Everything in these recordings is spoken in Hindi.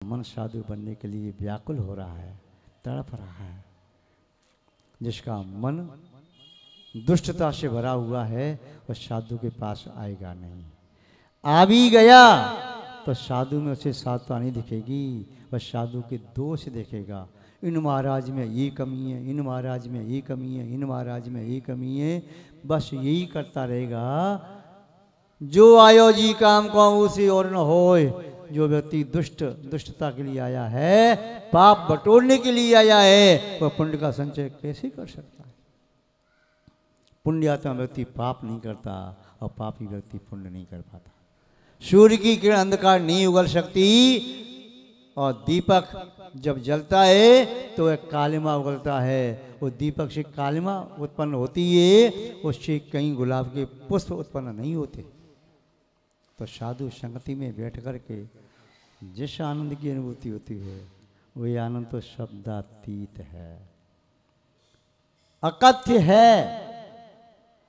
मन साधु बनने के लिए व्याकुल हो रहा है, तड़प रहा है, जिसका मन दुष्टता से भरा हुआ है वह साधु के पास आएगा नहीं। आ भी गया तो साधु में उसे साधुता नहीं दिखेगी, वह साधु के दोष देखेगा। इन महाराज में ये कमी है, इन महाराज में ये कमी है, इन महाराज में ये कमी है, बस यही करता रहेगा। जो आयो जी काम को उसे और न होए। जो व्यक्ति दुष्टता के लिए आया है, पाप बटोरने के लिए आया है, वह पुण्य का संचय कैसे कर सकता है? पुण्यात्मा व्यक्ति पाप नहीं करता और पापी व्यक्ति पुण्य नहीं कर पाता। सूर्य की किरण अंधकार नहीं उगल सकती और दीपक जब जलता है तो वह कालिमा उगलता है। वो दीपक से कालिमा उत्पन्न होती है, उससे कहीं गुलाब के पुष्प उत्पन्न नहीं होते। तो साधु संगति में बैठ कर के जिस आनंद की अनुभूति होती है वही आनंद तो शब्दातीत है, अकथ्य है।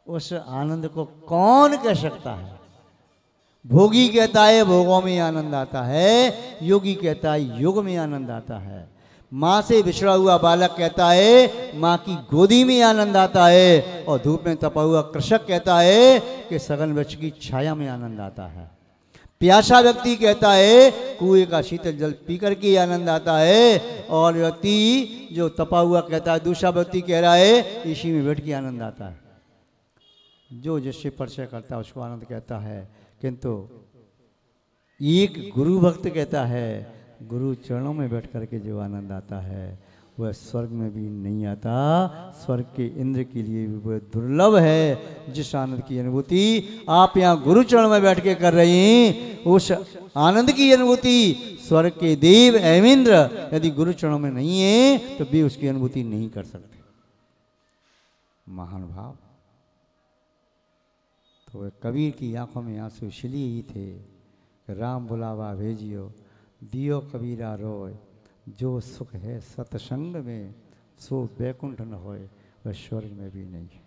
उस आनंद को कौन कह सकता है? भोगी कहता है भोगों में आनंद आता है, योगी कहता है योग में आनंद आता है। माँ से बिछड़ा हुआ बालक कहता है माँ की गोदी में आनंद आता है, और धूप में तपा हुआ कृषक कहता है कि सघन वृक्ष की छाया में आनंद आता है। प्यासा व्यक्ति कहता है कुएं का शीतल जल पी करके आनंद आता है, और व्यक्ति जो तपा हुआ कहता है, दूसरा व्यक्ति कह रहा है इसी में बैठ के आनंद आता है। जो जिससे परिचय करता है उसको आनंद कहता है, किंतु एक गुरु भक्त कहता है गुरु चरणों में बैठ करके जो आनंद आता है वह स्वर्ग में भी नहीं आता। स्वर्ग के इंद्र के लिए भी वह दुर्लभ है। जिस आनंद की अनुभूति आप यहाँ गुरु चरण में बैठ के कर रही हैं, उस आनंद की अनुभूति स्वर्ग के देव एवं इंद्र यदि गुरु चरणों में नहीं है तो भी उसकी अनुभूति नहीं कर सकते। महान भाव। तो वह कबीर की आंखों में आंसू इसलिए ही थे कि राम बुलावा भेजियो दियो कबीरा रोय, जो सुख है सत्संग में सो बैकुंठ न होए, वह स्वर्ग में भी नहीं है।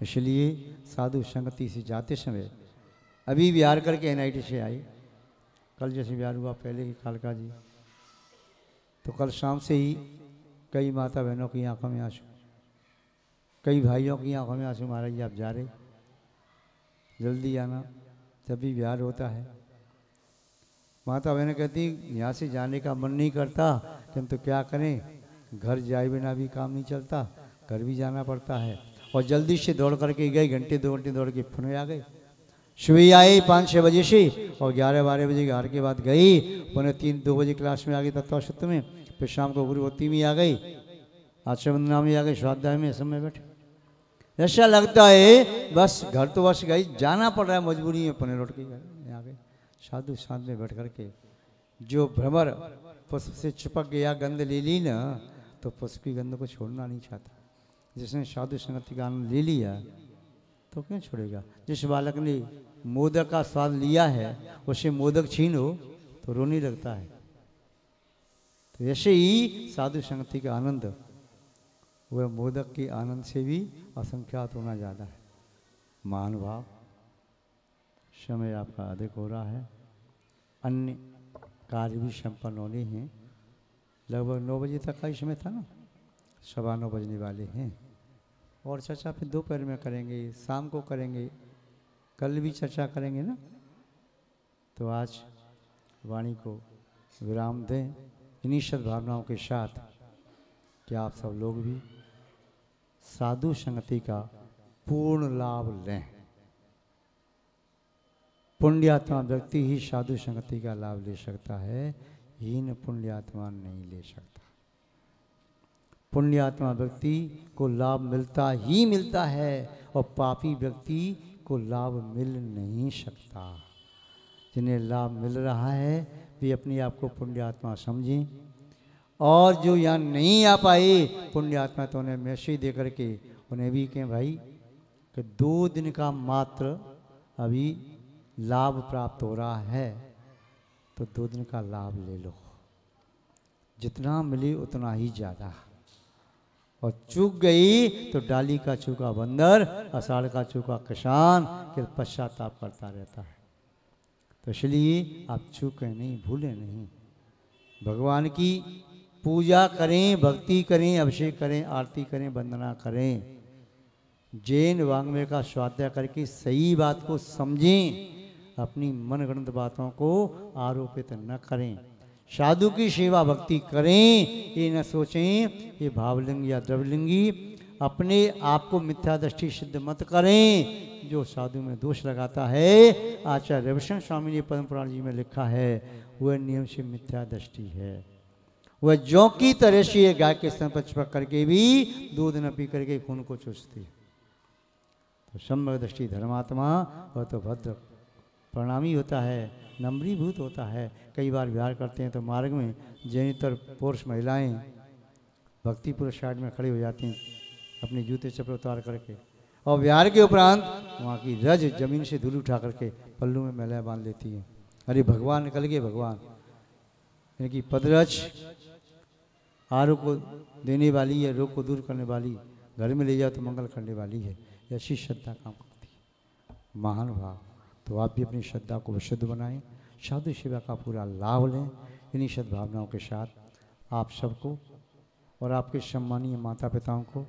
इसलिए साधु संगति से जाते समय अभी बिहार करके NIT से आए, कल जैसे बिहार हुआ पहले ही कालका जी, तो कल शाम से ही कई माता बहनों की आंखों में आंसू, कई भाइयों की आंखों में आंसू। महाराज जी आप जा रहे, जल्दी आना, जब भी बिहार होता है। माता बहनें कहती यहाँ से जाने का मन नहीं करता, किंतु क्या करें, घर जाए बिना भी काम नहीं चलता, घर भी जाना पड़ता है। और जल्दी से दौड़ करके गए, घंटे 2 घंटे दौड़ के पुणे आ गए। सुबह आई 5-6 बजे से और 11-12 बजे घर के बाद गई, पुणे 3-2 बजे क्लास में आ गई तत्वशुद्ध में, फिर शाम को गुरुवती में आ गई, आश्रमंदना में आ गई, स्वाध्याय में समय बैठे। ऐसा लगता है बस घर तो बस गई, जाना पड़ रहा है मजबूरी में, पुणे लौट के आ गए। साधु साथ में बैठ करके जो भ्रमर पुष्प से चिपक गया, गंध ले ली ना, तो पुष्प की गंध को छोड़ना नहीं चाहता। जिसने साधु संगति का आनंद ले लिया तो क्यों छोड़ेगा? जिस बालक ने मोदक का स्वाद लिया है उसे मोदक छीनो तो रोने लगता है। तो ऐसे ही साधु संगति का आनंद वह मोदक के आनंद से भी असंख्यात होना ज़्यादा है। महानुभाव, समय आपका अधिक हो रहा है, अन्य कार्य भी संपन्न होने हैं। लगभग 9 बजे तक का ही समय था ना, 9:15 बजने वाले हैं। और चर्चा फिर दोपहर में करेंगे, शाम को करेंगे, कल भी चर्चा करेंगे ना। तो आज वाणी को विराम दें इन्हीं सद्भावनाओं के साथ कि आप सब लोग भी साधु संगति का पूर्ण लाभ लें। पुण्यात्मा व्यक्ति ही साधु संगति का लाभ ले सकता है, हीन पुण्यात्मा नहीं ले सकता। पुण्यात्मा व्यक्ति को लाभ मिलता ही मिलता है और पापी व्यक्ति को लाभ मिल नहीं सकता। जिन्हें लाभ मिल रहा है वे अपने आप को पुण्यात्मा समझें, और जो यहाँ नहीं आ पाए पुण्यात्मा तो उन्हें मैसेज दे करके उन्हें भी कहें भाई कि 2 दिन का मात्र अभी लाभ प्राप्त हो रहा है, तो 2 दिन का लाभ ले लो, जितना मिले उतना ही ज़्यादा। और चूक गई तो डाली का चूका बंदर, आषाढ़ का चूका किसान, फिर पश्चाताप करता रहता है। तो इसलिए आप चूकें नहीं, भूलें नहीं। भगवान की पूजा करें, भक्ति करें, अभिषेक करें, आरती करें, वंदना करें। जैन वाङ्मय का स्वाध्याय करके सही बात को समझें, अपनी मनगढ़ंत बातों को आरोपित न करें। साधु की सेवा भक्ति करें, ये न सोचें ये भावलिंग या द्रवलिंगी। अपने आप को मिथ्या दृष्टि सिद्ध मत करें। जो साधु में दोष लगाता है, आचार्य रविशंकर स्वामी ने पद्म पुराण जी में लिखा है, वह नियम से मिथ्या दृष्टि है। वह जौ की तरह से गाय के स्तन पर चिपक करके भी दूध न पी करके खून को चूसती। तो सम्यक दृष्टि धर्मात्मा वह तो भद्र प्रणामी होता है, नम्रीभूत होता है। कई बार विहार करते हैं तो मार्ग में जैनितर पुरुष महिलाएं भक्तिपुर साइड में खड़ी हो जाती हैं अपने जूते चप्पल उतार करके, और विहार के उपरांत वहाँ की रज जमीन से धूल उठा करके पल्लू में मैला बांध लेती हैं। अरे भगवान निकल गए, भगवान इनकी पदरज आरोग्य को देने वाली है, रोग को दूर करने वाली, घर में ले जाओ तो मंगल करने वाली है। ऐसी श्रद्धा काम करती है। महान भाव। तो आप भी अपनी श्रद्धा को विशुद्ध बनाएं, साधु सेवा का पूरा लाभ लें। इन्हीं सद्भावनाओं के साथ आप सबको और आपके सम्मानीय माता पिताओं को